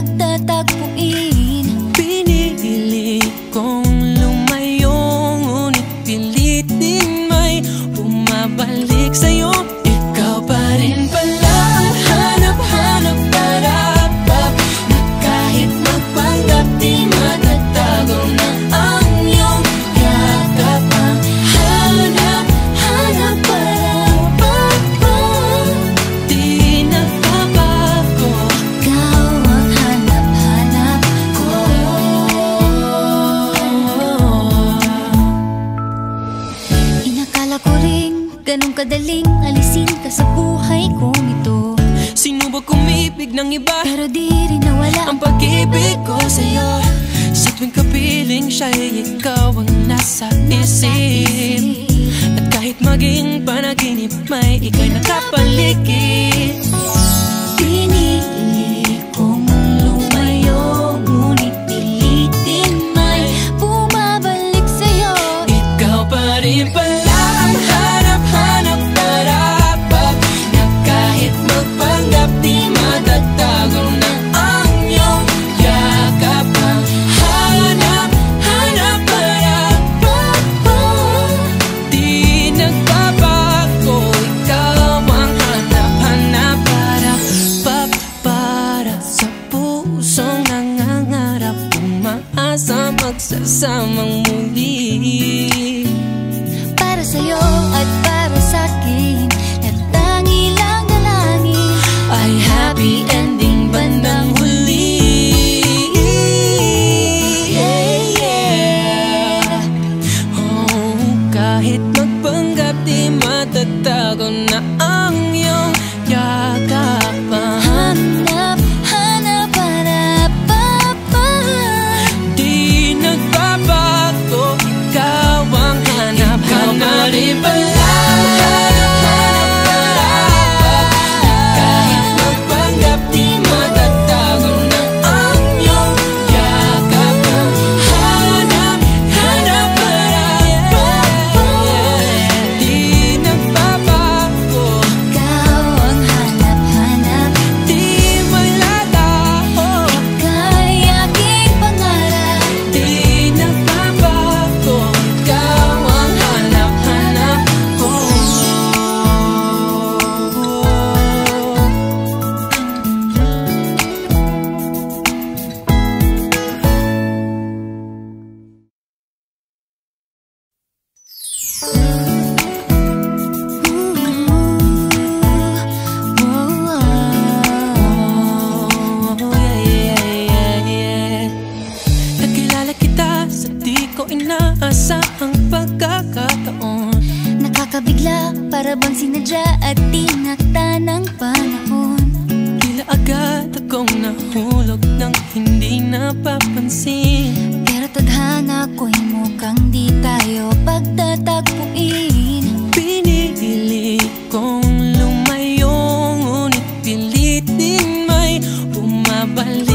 pagtatagpuin. Pinili kong lumayo, ngunit pilit din may bumabalik sa'yo. Ikaw pa rin pala ang hanap-hanap para na kahit magpanggap di matatago na ang iyong yakap. Ang hanap-hanap para di nagbabago. Ikaw ang hanap-hanap ko. Inakala ko rin ganun kadaling alisin ka sa buhay kong ito. Sinubok umibig ng iba, Pero di rin nawala ang pag-ibig ko sa'yo. Sa tuwing kapiling siya'y ikaw ang nasa isip. At kahit maging panaginip, may ika'y nakapaligid. Pinili kong lumayo, ngunit pilitin may bumabalik sa'yo. Ikaw pa rin pala ang hanap-hanap para na kahit magpanggap di matatago na ang iyong yakap. Ang hanap-hanap para di nagbabago. Ikaw ang hanap-hanap para sa pusong nangangarap, umaasa magsasamang muli. Para sa'yo at para sa'kin, at tangi lang dalangin Ay happy ending bandang huli. Yeah. Oh, kahit magpanggap di matatago na ang iyong yakap. Hanap-hanap Di nagbabago. Ikaw ang hanap-hanap rin pala. Kahit magpanggap di matatago na ang iyong yakap. Hanap-hanap di nagbabago. Ikaw ang hanap-hanap, Di may lalaho. ika'y aking pangarap. Di nagbabago. Ikaw ang hanap-hanap ko. Nakilala kita sa di ko inaasahang pagkakataon. Nakakabigla, para bang sinadya at tinakda ng panahon. Tila agad akong nahulog nang hindi napapansin. Pero tadhana ko'y mukhang di tayo pagtatagpuin. Pinili kong lumayo, ngunit pilit din may bumabalik